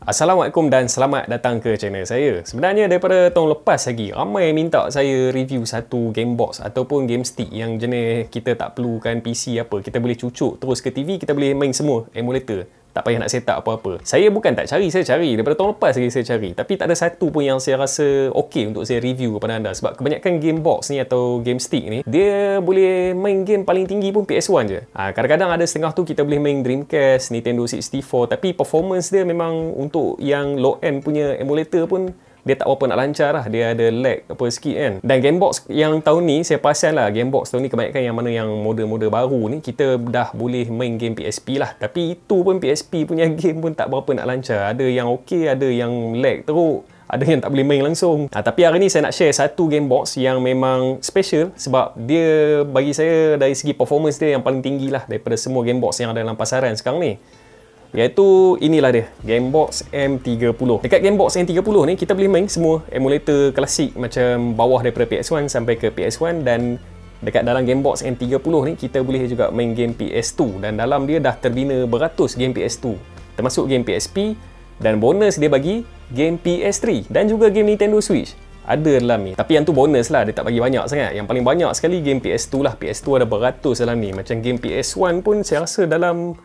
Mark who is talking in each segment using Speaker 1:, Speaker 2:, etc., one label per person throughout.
Speaker 1: Assalamualaikum dan selamat datang ke channel saya. Sebenarnya daripada tahun lepas lagi, ramai yang minta saya review satu game box ataupun game stick yang jenis kita tak perlukan PC apa. Kita boleh cucuk terus ke TV, kita boleh main semua emulator. Tak payah nak set up apa-apa. Saya bukan tak cari, saya cari. Daripada tahun lepas lagi saya cari. Tapi tak ada satu pun yang saya rasa okey untuk saya review kepada anda. Sebab kebanyakan game box ni atau game stick ni, dia boleh main game paling tinggi pun PS1 je. Kadang-kadang ada setengah tu kita boleh main Dreamcast, Nintendo 64. Tapi performance dia memang untuk yang low-end punya emulator pun dia tak berapa nak lancar lah. Dia ada lag apa sikit kan. Dan gamebox yang tahun ni saya perasan lah, gamebox tahun ni kebanyakan yang mana yang model-model baru ni kita dah boleh main game PSP lah. Tapi itu pun PSP punya game pun tak berapa nak lancar. Ada yang okey, ada yang lag teruk, ada yang tak boleh main langsung. Tapi hari ni saya nak share satu gamebox yang memang special sebab dia bagi saya dari segi performance dia yang paling tinggi lah daripada semua gamebox yang ada dalam pasaran sekarang ni. Iaitu inilah dia, Gamebox M30. Dekat Gamebox M30 ni kita boleh main semua emulator klasik macam bawah daripada PS1 sampai ke PS1, dan dekat dalam Gamebox M30 ni kita boleh juga main game PS2, dan dalam dia dah terbina beratus game PS2 termasuk game PSP, dan bonus dia bagi game PS3 dan juga game Nintendo Switch ada dalam ni. Tapi yang tu bonus lah, dia tak bagi banyak sangat. Yang paling banyak sekali game PS2 lah. PS2 ada beratus dalam ni. Macam game PS1 pun saya rasa dalam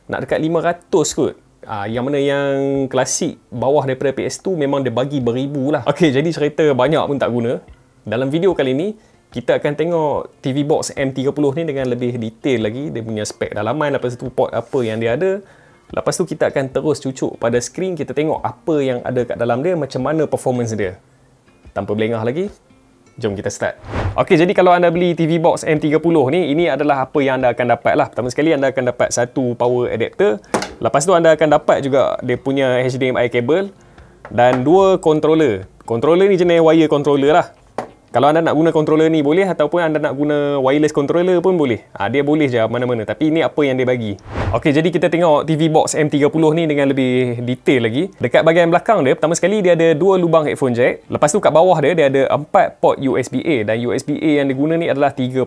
Speaker 1: nak dekat 500 kot. Yang mana yang klasik bawah daripada PS2 memang dia bagi beribu lah. Okey, jadi cerita banyak pun tak guna. Dalam video kali ni kita akan tengok TV Box M30 ni dengan lebih detail lagi. Dia punya spek dalaman, lepas tu port apa yang dia ada. Lepas tu kita akan terus cucuk pada skrin, kita tengok apa yang ada kat dalam dia, macam mana performance dia. Tanpa berlengah lagi, jom kita start. Okey, jadi kalau anda beli TV Box M30 ni, ini adalah apa yang anda akan dapat lah. Pertama sekali anda akan dapat satu power adapter. Lepas tu anda akan dapat juga dia punya HDMI cable dan dua controller. Controller ni jenis wire controller lah. Kalau anda nak guna controller ni boleh, ataupun anda nak guna wireless controller pun boleh. Dia boleh je mana-mana. Tapi ini apa yang dia bagi. Okey, jadi kita tengok TV Box M30 ni dengan lebih detail lagi. Dekat bahagian belakang dia, pertama sekali dia ada dua lubang headphone jack. Lepas tu kat bawah dia ada 4 port USB-A, dan USB-A yang diguna ni adalah 3.0.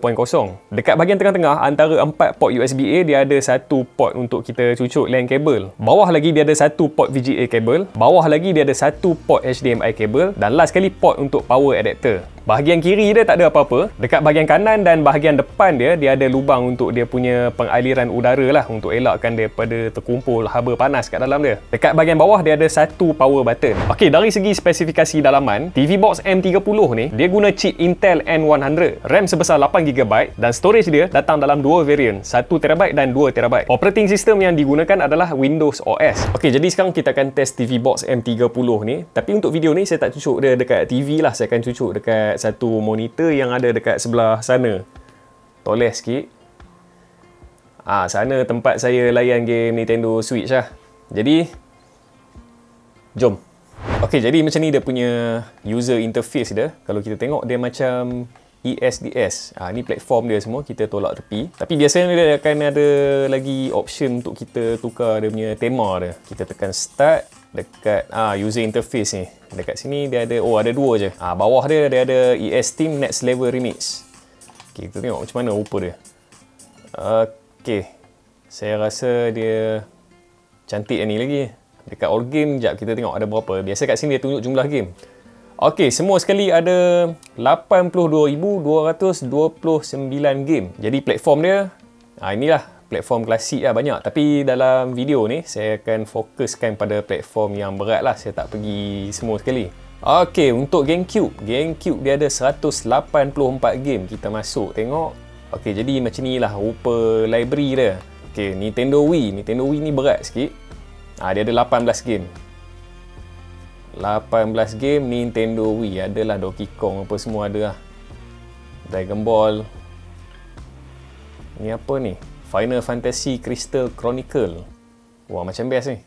Speaker 1: Dekat bahagian tengah-tengah antara 4 port USB-A, dia ada satu port untuk kita cucuk LAN cable. Bawah lagi dia ada satu port VGA cable. Bawah lagi dia ada satu port HDMI cable, dan last sekali port untuk power adapter. Bahagian kiri dia tak ada apa-apa. Dekat bahagian kanan dan bahagian depan dia ada lubang untuk dia punya pengaliran udara lah, untuk elakkan daripada terkumpul haba panas kat dalam dia. Dekat bahagian bawah dia ada satu power button. Okey, dari segi spesifikasi dalaman, TV Box M30 ni dia guna chip Intel N100, RAM sebesar 8GB, dan storage dia datang dalam dua variant, 1TB dan 2TB. Operating system yang digunakan adalah Windows OS. Okey, jadi sekarang kita akan test TV Box M30 ni. Tapi untuk video ni saya tak cucuk dia dekat TV lah, saya akan cucuk dekat satu monitor yang ada dekat sebelah sana. Toleh sikit. Sana tempat saya layan game Nintendo Switch lah. Jadi jom. Okey, jadi macam ni dia punya user interface dia. Kalau kita tengok dia macam ESDS. Ni platform dia semua, kita tolak tepi. Tapi biasanya dia akan ada lagi option untuk kita tukar dia punya tema dia. Kita tekan start dekat user interface ni. Dekat sini dia ada, ada dua je. Bawah dia ada ES Team Next Level Remix. Okay, kita tengok macam mana rupa dia. Okey, saya rasa dia cantik ni lagi. Dekat all game, sekejap kita tengok ada berapa. Biasa kat sini dia tunjuk jumlah game. Okey, semua sekali ada 82,229 game. Jadi platform dia, inilah platform klasik lah, banyak. Tapi dalam video ni saya akan fokuskan pada platform yang berat lah. Saya tak pergi semua sekali. Okey, untuk GameCube dia ada 184 game. Kita masuk tengok. Okey, jadi macam ni lah rupa library dia. Okey, Nintendo Wii ni berat sikit. Dia ada 18 game. 18 game Nintendo Wii. Adalah Donkey Kong apa semua ada lah. Dragon Ball. Ni apa ni? Final Fantasy Crystal Chronicle. Wah, macam best ni.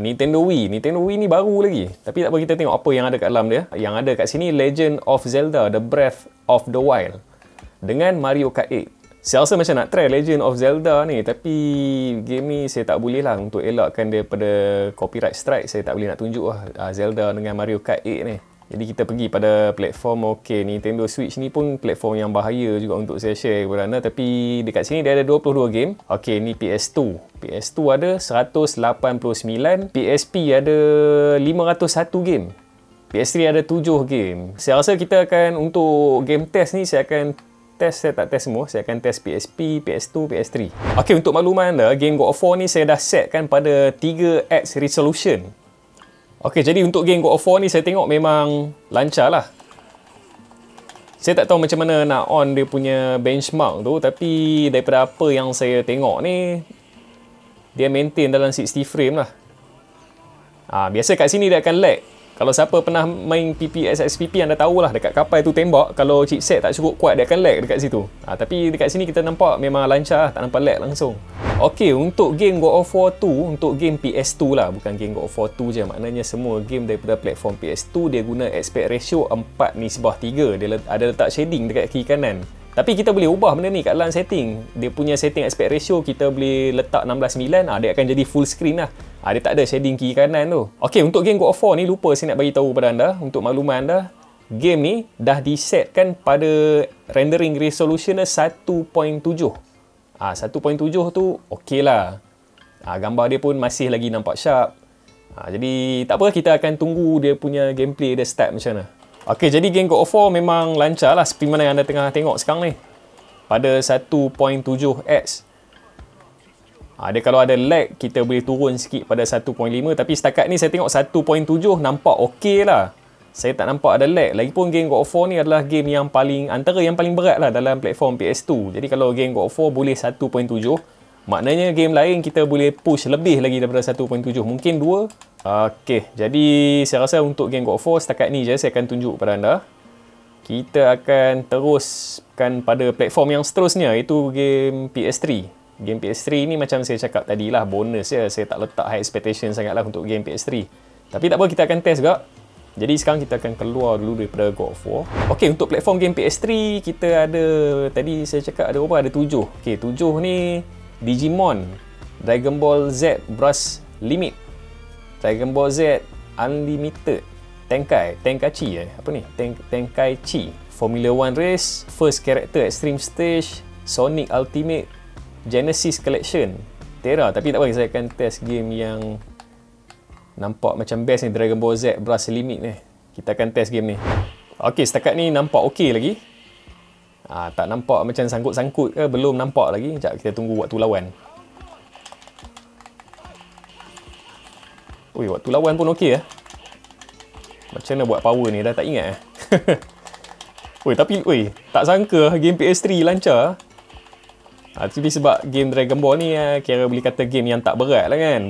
Speaker 1: Nintendo Wii ni baru lagi. Tapi tak apa, kita tengok apa yang ada kat dalam dia. Yang ada kat sini Legend of Zelda The Breath of the Wild dengan Mario Kart 8. Saya rasa macam nak try Legend of Zelda ni, tapi game ni saya tak boleh lah, untuk elakkan daripada copyright strike. Saya tak boleh nak tunjuk lah Zelda dengan Mario Kart 8 ni. Jadi kita pergi pada platform, okey, Nintendo Switch ni pun platform yang bahaya juga untuk saya share kepada anda. Tapi dekat sini dia ada 22 game. Okey, ni PS2. PS2 ada 189, PSP ada 501 game. PS3 ada 7 game. Saya rasa kita akan, untuk game test ni, saya akan test, saya tak test semua. Saya akan test PSP, PS2, PS3. Okey, untuk makluman anda, game God of War ni saya dah setkan pada 3x resolution. Okey, jadi untuk game God of War ni saya tengok memang lancar lah. Saya tak tahu macam mana nak on dia punya benchmark tu, tapi daripada apa yang saya tengok ni, dia maintain dalam 60 frame lah. Biasa kat sini dia akan lag. Kalau siapa pernah main SXPP anda tahulah, dekat kapal tu tembak, kalau chipset tak cukup kuat dia akan lag dekat situ. Tapi dekat sini kita nampak memang lancar, tak nampak lag langsung. Okey, untuk game God of War 2, untuk game PS2 lah, bukan game God of War 2 je. Maknanya semua game daripada platform PS2 dia guna aspect ratio 4:3. Dia ada letak shading dekat kiri kanan. Tapi kita boleh ubah benda ni kat dalam setting. Dia punya setting aspect ratio kita boleh letak 16:9. Dia akan jadi full screen lah. Dia tak ada shading kiri kanan tu. Okey, untuk game God of War ni lupa saya nak bagi tahu kepada anda, untuk makluman anda, game ni dah disetkan pada rendering resolution 1.7. 1.7 tu okey lah. Gambar dia pun masih lagi nampak sharp. Jadi tak apa, kita akan tunggu dia punya gameplay dia start macam mana. Okey, jadi game God of War memang lancar lah seperti mana yang anda tengah tengok sekarang ni. Pada 1.7Hz. Dia kalau ada lag, kita boleh turun sikit pada 1.5. Tapi setakat ni saya tengok 1.7 nampak okey lah. Saya tak nampak ada lag. Lagipun game God of War ni adalah game yang paling, antara yang paling berat lah dalam platform PS2. Jadi kalau game God of War boleh 1.7, maknanya game lain kita boleh push lebih lagi daripada 1.7. Mungkin 2. Okey, jadi saya rasa untuk game God of War setakat ni je saya akan tunjuk kepada anda. Kita akan teruskan pada platform yang seterusnya, iaitu game PS3. Game PS3 ni macam saya cakap tadi lah, bonus je. Saya tak letak high expectation sangat lah untuk game PS3. Tapi tak apa, kita akan test juga. Jadi sekarang kita akan keluar dulu daripada God of War. Okey, untuk platform game PS3 kita ada, tadi saya cakap ada berapa? Ada 7. Okey, 7 ni Digimon, Dragon Ball Z Burst Limit, Dragon Ball Z Unlimited, Tenkaichi apa ni? Tenkaichi, Formula 1 Race, First Character Extreme Stage, Sonic Ultimate, Genesis Collection, Terra. Tapi tak apa, saya akan test game yang nampak macam best ni, Dragon Ball Z Burst Limit ni. Kita akan test game ni. Okey, setakat ni nampak okey lagi. Tak nampak macam sangkut-sangkut ke, belum nampak lagi. Sekejap, kita tunggu waktu lawan. Ui, waktu lawan pun okey . Macam mana buat power ni, dah tak ingat . Tapi tak sangka game PS3 lancar. Tapi sebab game Dragon Ball ni kira boleh kata game yang tak berat lah kan.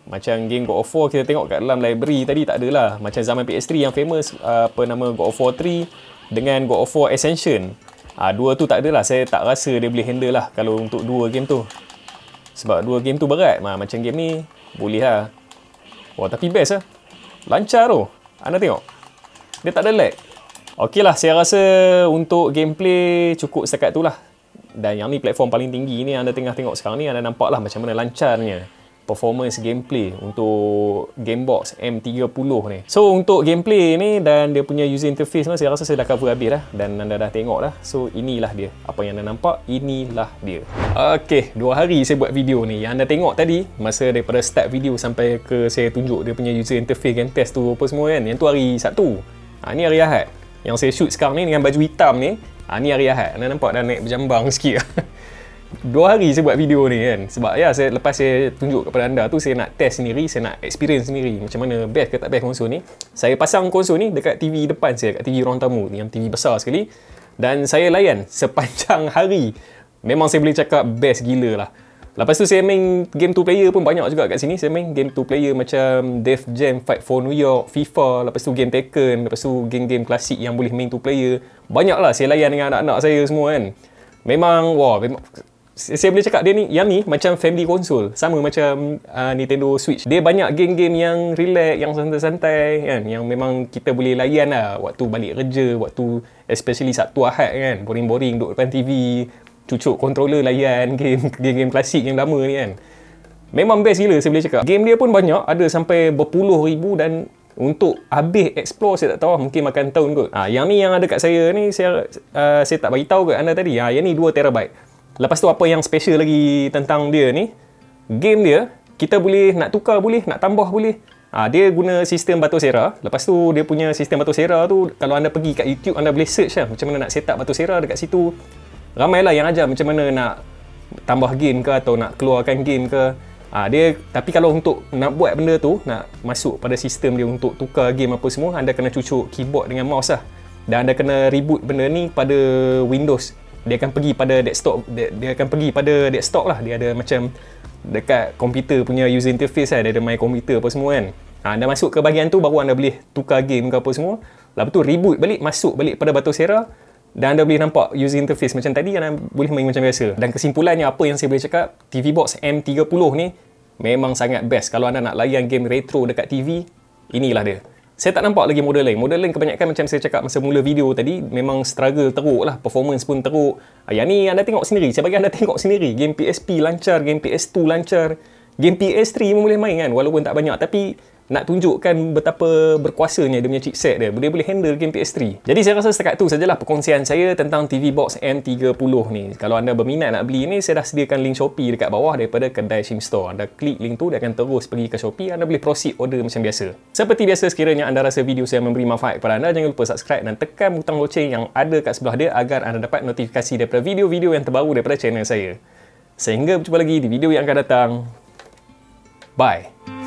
Speaker 1: Macam game God of War kita tengok kat dalam library tadi tak adalah. Macam zaman PS3 yang famous, apa nama, God of War 3 dengan God of War Ascension. Dua tu tak adalah. Saya tak rasa dia boleh handle lah kalau untuk dua game tu. Sebab dua game tu berat. Macam game ni boleh lah. Tapi best lah. Lancar tu. Anda tengok. Dia tak ada lag. Okey lah, saya rasa untuk gameplay cukup setakat tu lah. Dan yang ni platform paling tinggi ni anda tengah tengok sekarang ni, anda nampak lah macam mana lancarnya performance gameplay untuk Gamebox M30 ni. So untuk gameplay ni dan dia punya user interface ni, saya rasa saya dah cover habis dah dan anda dah tengok dah. So inilah dia, apa yang anda nampak, inilah dia. Okey, 2 hari saya buat video ni. Yang anda tengok tadi, masa daripada start video sampai ke saya tunjuk dia punya user interface game test tu apa semua kan, yang tu hari Sabtu. Ni hari Ahad. Yang saya shoot sekarang ni dengan baju hitam ni, ni hari Ahad. Anda nampak dah naik berjambang sikit. 2 hari saya buat video ni kan. Sebab ya, lepas saya tunjuk kepada anda tu, saya nak test sendiri, saya nak experience sendiri macam mana best ke tak best konsol ni. Saya pasang konsol ni dekat TV depan saya, kat TV ruang tamu, yang TV besar sekali. Dan saya layan sepanjang hari. Memang saya boleh cakap best gila lah. Lepas tu saya main game 2 player pun banyak juga kat sini. Saya main game 2 player macam Def Jam, Fight for New York, FIFA, lepas tu game Tekken, lepas tu game-game klasik yang boleh main 2 player. Banyak lah saya layan dengan anak-anak saya semua kan. Memang, memang saya boleh cakap dia ni, yang ni macam family console. Sama macam Nintendo Switch. Dia banyak game-game yang relax, yang santai-santai kan. Yang memang kita boleh layan lah waktu balik kerja, waktu especially Sabtu Ahad kan. Boring-boring duduk depan TV, cucuk controller layan game-game klasik yang lama ni kan. Memang best gila saya boleh cakap. Game dia pun banyak, ada sampai berpuluh ribu dan untuk habis explore saya tak tahu, mungkin makan tahun kot. Yang ni yang ada kat saya ni, saya tak bagi tahu kat anda tadi. Yang ni 2 terabyte. Lepas tu apa yang special lagi tentang dia ni, game dia kita boleh nak tukar, boleh nak tambah, boleh. Dia guna sistem batu sera. Lepas tu dia punya sistem batu sera tu, kalau anda pergi kat YouTube, anda boleh search lah macam mana nak set up batu sera dekat situ. Ramailah yang ajar macam mana nak tambah game ke atau nak keluarkan game ke. Tapi kalau untuk nak buat benda tu, nak masuk pada sistem dia untuk tukar game apa semua, anda kena cucuk keyboard dengan mouse lah. Dan anda kena reboot benda ni pada Windows. Dia akan pergi pada desktop, dia akan pergi pada desktop lah. Dia ada macam dekat komputer punya user interface lah. Dia ada my komputer apa semua kan. Anda masuk ke bahagian tu, baru anda boleh tukar game ke apa semua. Lepas tu reboot balik, masuk balik pada batu sera. Dan anda boleh nampak user interface macam tadi, anda boleh main macam biasa. Dan kesimpulannya apa yang saya boleh cakap, TV Box M30 ni memang sangat best. Kalau anda nak layan game retro dekat TV, inilah dia. Saya tak nampak lagi model lain. Model lain kebanyakan macam saya cakap masa mula video tadi, memang struggle teruk lah. Performance pun teruk. Yang ni anda tengok sendiri. Saya bagi anda tengok sendiri. Game PSP lancar, game PS2 lancar. Game PS3 pun boleh main kan, walaupun tak banyak. Tapi nak tunjukkan betapa berkuasanya dia punya chipset dia. Dia boleh handle game PS3. Jadi saya rasa setakat tu sajalah perkongsian saya tentang TV Box M30 ni. Kalau anda berminat nak beli ni, saya dah sediakan link Shopee dekat bawah daripada kedai Shim Store. Anda klik link tu, dia akan terus pergi ke Shopee. Anda boleh proceed order macam biasa. Seperti biasa, sekiranya anda rasa video saya memberi manfaat kepada anda, jangan lupa subscribe dan tekan butang loceng yang ada kat sebelah dia agar anda dapat notifikasi daripada video-video yang terbaru daripada channel saya. Sehingga berjumpa lagi di video yang akan datang. Bye.